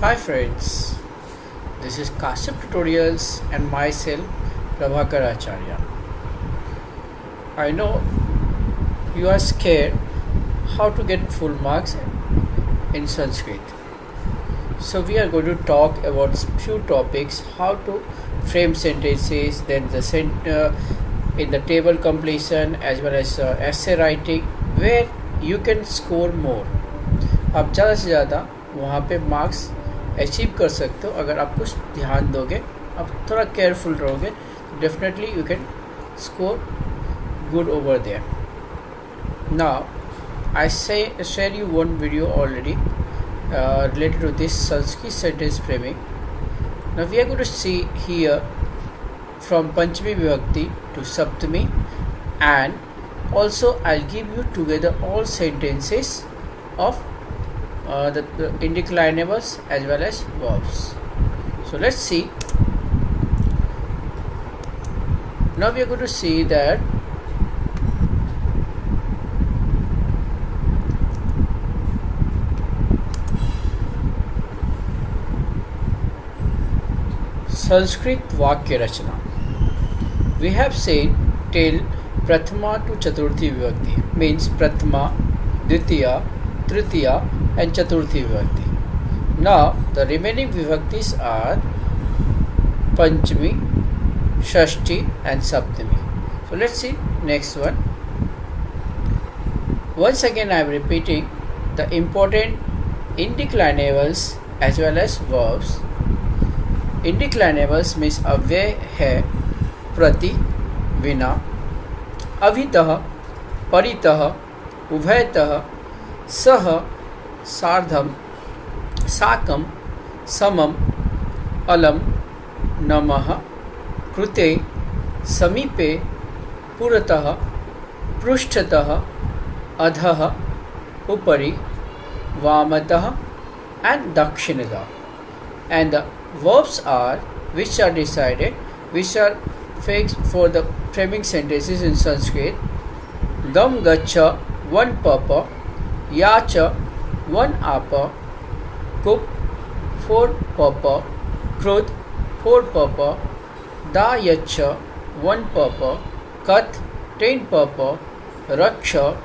Hi friends, this is Kashyap Tutorials and myself Prabhakar Acharya. I know you are scared how to get full marks in Sanskrit. So we are going to talk about few topics: how to frame sentences, then in the table completion as well as essay writing, where you can score more. आप ज़्यादा से ज़्यादा वहाँ पे marks achieve कर सकते हो अगर आप कुछ ध्यान दोगे, आप थोड़ा केयरफुल रहोगे, definitely you can score good over there. Now I share you one video already related to this Sanskrit sentence framing. Now we are going to see here from Panchami Vibhakti to Saptami, and also I'll give you together all sentences of the indeclinables as well as verbs. So let's see. Now we are going to see that Sanskrit वाक्य रचना. We have said till Prathama to Chaturthi Vibhakti, means Prathama, Dvitiya, Tritiya and Chaturthi Vibhakti. Now the remaining Vibhaktis are Panchami, Shashti and Saptami. So let's see next one. Once again I am repeating the important indeclinables as well as verbs. Indeclinables means अव्यय है, प्रति, विना, अभितः, परितः, उभयतः, सह, सार्धम, साकं, समम, अलम, नमः, कृते, समीपे, पुरतः, पृष्ठतः, अधः, उपरि, वामतः and dakshinatः. And the verbs are which are fixed for the framing sentences in Sanskrit. Gam gacha, one papa, yacha, one apa, kup, four papa, krud, four papa, da yacha, one papa, kat, 10 papa, raksha,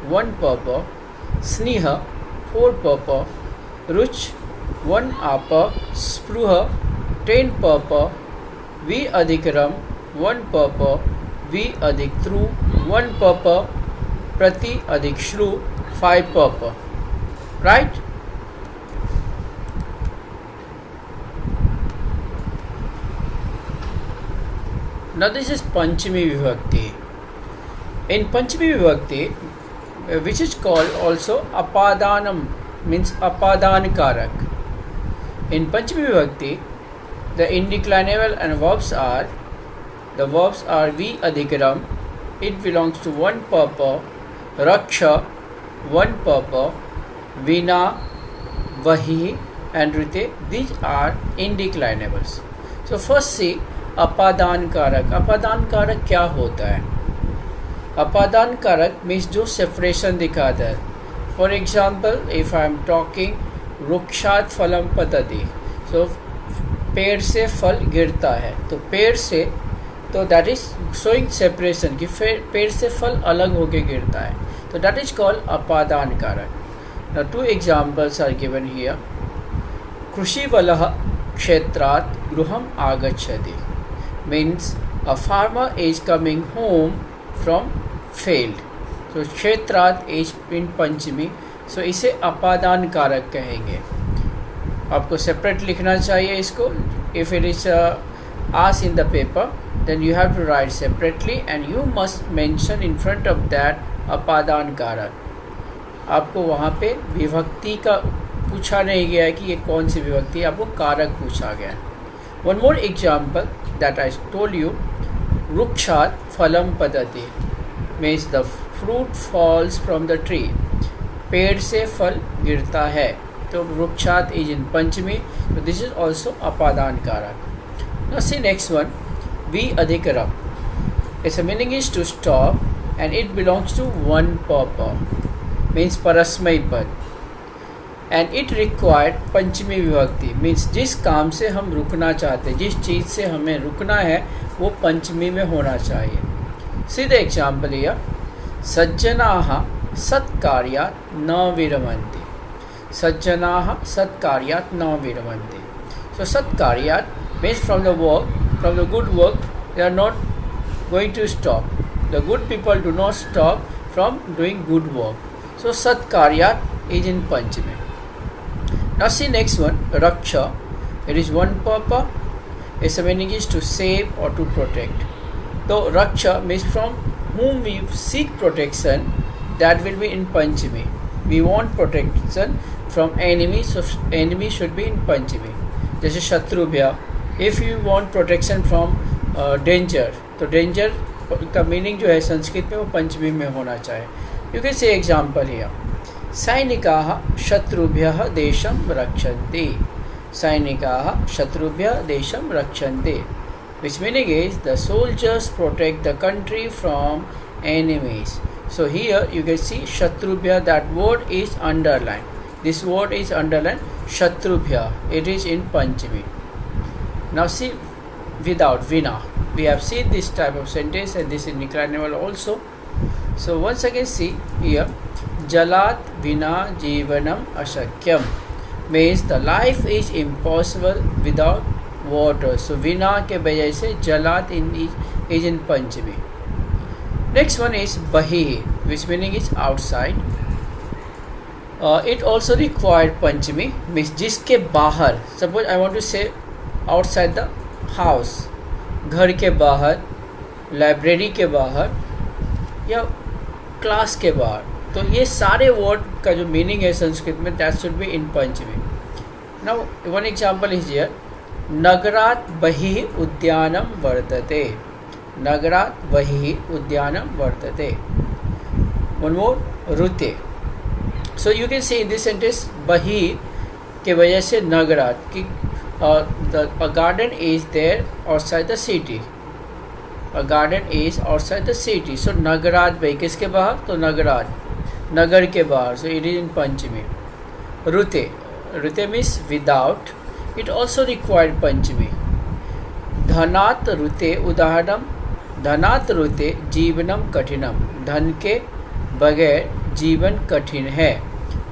one papa, sneha, four papa, ruch, one apa, spruha, 10 papa, vi adhikaram, one papa, vi adhiktru, one papa, prati adhikshru, 5 papa. Right? Now this is Panchami Vibhakti. In Panchami Vibhakti, which is called also Apadanam, means Apadan Karak. In Panchami Vibhakti, the indeclinable and verbs are vi adhikaram, it belongs to one papa, raksha, one papa, vina, vahi and rite. These are indeclinables. So first see अपादान कारक. अपादान कारक क्या होता है? अपादान कारक means जो separation दिखाता है. For example if I am talking वृक्षात फलम पतति, सो पेड़ से फल गिरता है, तो पेड़ से, तो दैट इज शोइंग सेपरेशन कि पेड़ से फल अलग होके गिरता है, तो दैट इज कॉल्ड अपादान कारक. Now two examples are given here. कृषिवलः क्षेत्रात् गृहम् आगच्छति, means a farmer is coming home from field. So क्षेत्रात् is in Panchami, so इसे अपादान कारक कहेंगे. आपको सेपरेट लिखना चाहिए इसको. If it is asked in the paper, then you have to write separately and you must mention in front of that अपादान कारक. आपको वहाँ पे विभक्ति का पूछा नहीं गया है कि ये कौन सी विभक्ति है, आपको कारक पूछा गया है. One more example that I told you, Rukshat phalam padati, means the fruit falls from the tree. पेड़ से फल गिरता है, तो वृक्षात is in Panchami, so this is also अपादान कारक. Now see next one, vi adhikaram. Its meaning is to stop and it belongs to one papa, means parasmay pad. And it required पंचमी विभक्ति means जिस काम से हम रुकना चाहते हैं, जिस चीज़ से हमें रुकना है वो पंचमी में होना चाहिए। सी द एग्जाम्पल हियर, सज्जनाः सत्कार्यात् न विरमन्ति। सज्जनाः सत्कार्यात् न विरमन्ति। So सत्कार्यात् means from the work, from the good work, they are not going to stop. The good people do not stop from doing good work. So सत्कार्यात् is in Panchami. Now see next one, Raksha. It is one papa. Its meaning is to save or to protect. So Raksha means from whom we seek protection, that will be in Panchami. We want protection from enemies, so enemy should be in Panchami. जैसे शत्रुभ्य, if you want protection from danger, तो danger का meaning जो है संस्कृत में वो पंचमी में होना चाहिए। यू कैन से एग्जाम्पल हियर, सैनिकाः शत्रुभ्यः देशं रक्षन्ति। सैनिकाः शत्रुभ्यः देशं रक्षन्ति, which meaning is the soldiers protect the country from enemies. So here you can see Shatrubhya, that word is underlined. This word is underlined, Shatrubhya. It is in Panchami. Now see without Vina. We have seen this type of sentence and this in declinable also. So once again see here, Jalat Vina Jivanam Ashakyam means the life is impossible without water. So Vina के बजाय से Jalat is in Panchami. Next one is Bahi, which meaning is outside. It also required Panchami, means जिसके बाहर. Suppose I want to say outside the house, घर के बाहर, library के बाहर या क्लास के बाहर, तो ये सारे वर्ड का जो मीनिंग है संस्कृत में दैट शुड बी इन पंचमी. Now one example is here, नगरात् बहिः उद्यानं वर्तते. नगरात् बहिः उद्यानं वर्तते. वन मोर, रुते. So you can say in this sentence बहिः के वजह से नगरात् की a garden is there outside the city. A garden is outside the city. So Nagarat by किसके बाहर, तो नगरात नगर के बाहर. So it is in Panchami. Rute, Rute means without. It also required Panchami. Dhanat Rute उदाहरणम, धनात रुते जीवनम कठिनम. धन के बगैर जीवन कठिन है.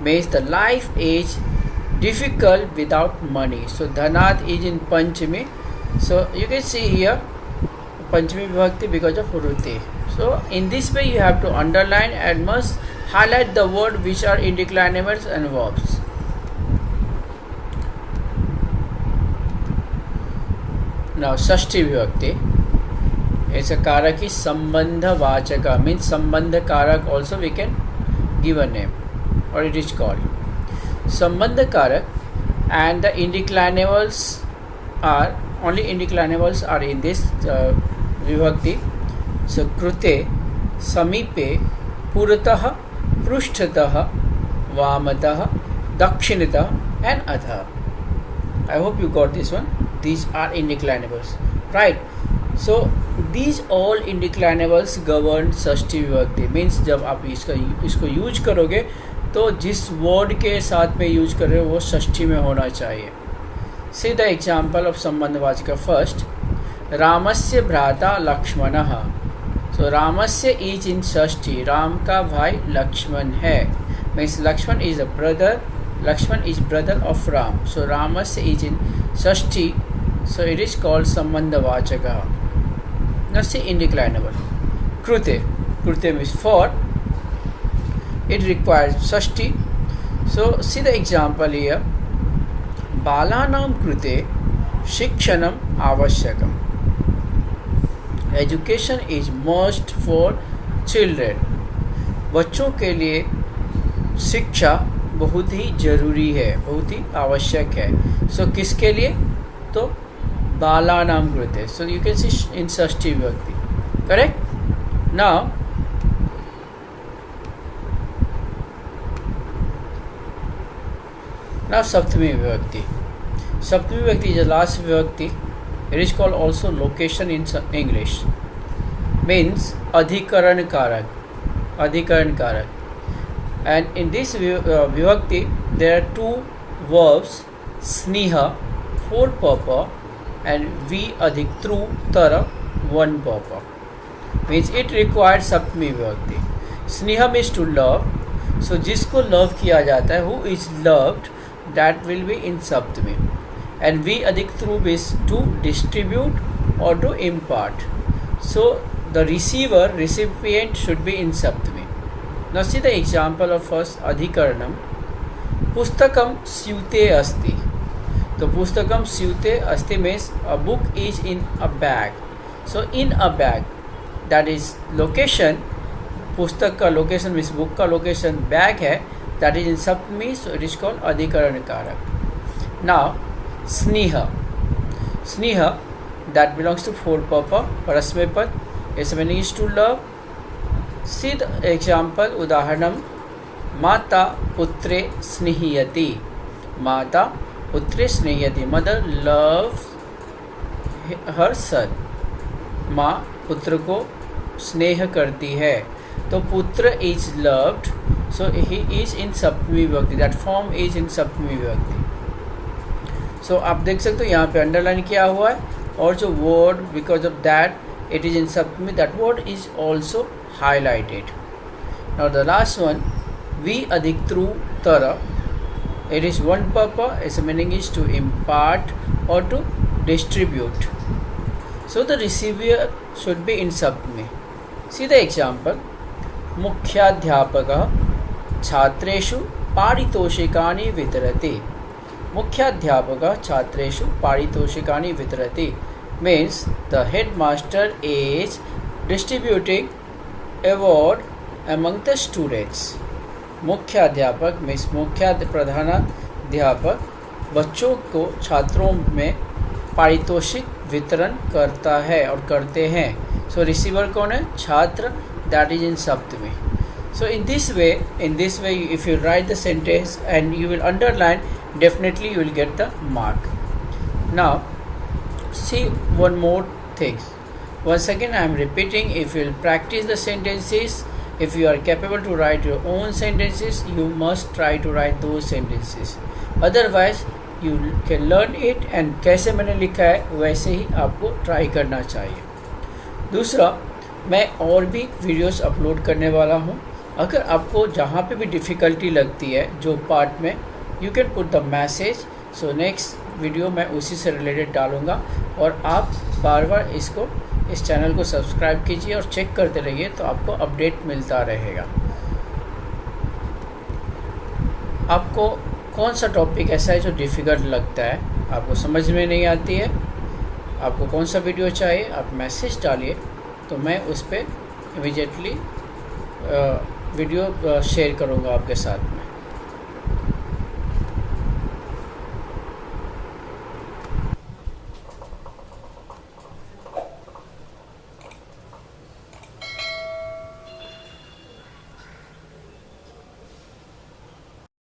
Means the life is difficult without money. So Dhanat is in Panchami. So you can see here Panchami Vibhakti because of Rute. So in this way you have to underline and must highlight the word which are indeclinables and verbs. Now Shashti Vibhakti is a karaki sambandha vachaka, means sambandha karak also we can give a name, or it is called Sambandha Karak, and the indeclinables are only indeclinables are in this vibhakti. So Krute, Samipe, Puratah, Prushtatah, Vamatah, Dakshinatah and Adha. I hope you got this one. These are indeclinables, right? So these all indeclinables govern षष्ठी विभक्ति. Means जब आप इसको use करोगे तो जिस word के साथ में यूज कर रहे हो वो षष्ठी में होना चाहिए. सी द एग्जाम्पल ऑफ संबंधवाचक. फर्स्ट, रामस्य भ्राता लक्ष्मणः. सो रामस्य इज इन षष्ठी. राम का भाई लक्ष्मण है. Means Lakshman is a brother. Lakshman is brother of Ram. So रामस्य इज इन षष्ठी. सो इट इज कॉल्ड संबंधवाचक. Now see indeclinable. Krute. Krute means for. It requires Shashti. So see the example here. Balanam krute shikshanam avashyakam. Education is must for children. बच्चों के लिए शिक्षा बहुत ही जरूरी है, बहुत ही आवश्यक है. So किसके लिए, तो बालानाम कृते. So you can see in षष्ठी विभक्ति. Correct? Now Saptami Vibhakti. Saptami Vibhakti is the last Vibhakti. It is called also location in English. Means Adhikaran Karak. Adhikaran Karak. And in this vibhakti there are two verbs, sneha, 4 papa, and vi adhik tru tara, 1 papa. Means it requires saptami vibhakti. Sneha means to love. So जिसको love किया जाता है, who is loved, that will be in saptami. And vi adhik tru is to distribute or to impart. So the recipient should be in saptami. Now see the example of first adhikaranam. Pustakam syute asti. So pustakam syute asti means a book is in a bag. So in a bag, that is location, पुस्तक का location means book का location bag है, that is in Saptami, so it is called अधिकरण कारक. Now स्नेह that belongs to 4 papa, परस्मै पद, it's meaning is to love. See the example, उदाहरणम, माता पुत्रे स्नेह्यति. माता पुत्रे स्नेह्यति, मदर लव हर सन. माँ पुत्र को स्नेह करती है. तो पुत्र is loved, so he is in सप्तमी विभक्ति, दैट फॉर्म इज इन सप्तमी विभक्ति. सो आप देख सकते हो यहाँ पे अंडरलाइन किया हुआ है, और जो word because of that it is in सप्तमी, that word is also highlighted. Now the last one, वी अधिक त्रू तर, it is 1 papa, it's meaning is to impart और to distribute. So the receiver should be in सप्तमी. See the example, मुख्याध्यापकः छात्रेषु पारितोषिकानि वितरति. मुख्याध्यापकः छात्रेषु पारितोषिकानि वितरति means the headmaster is distributing award among the students. मुख्याध्यापक means प्रधानाध्यापक बच्चों को, छात्रों में पारितोषिक वितरण करता है और करते हैं. सो रिसीवर कौन है? छात्र. That is in Saptami. So in this way, if you write the sentence and you will underline, definitely you will get the mark. Now, see one more thing. Once again, I am repeating, if you will practice the sentences, if you are capable to write your own sentences, you must try to write those sentences. Otherwise, you can learn it and कैसे मैंने लिखा है वैसे ही आपको try करना चाहिए. दूसरा, मैं और भी वीडियोस अपलोड करने वाला हूँ. अगर आपको जहाँ पे भी डिफ़िकल्टी लगती है जो पार्ट में, you can put the message. So next video मैं उसी से रिलेटेड डालूँगा और आप बार बार इस चैनल को सब्सक्राइब कीजिए और चेक करते रहिए, तो आपको अपडेट मिलता रहेगा. आपको कौन सा टॉपिक ऐसा है जो डिफ़िकल्ट लगता है, आपको समझ में नहीं आती है, आपको कौन सा वीडियो चाहिए, आप मैसेज डालिए, तो मैं उस पर इमीडिएटली वीडियो शेयर करूँगा आपके साथ में.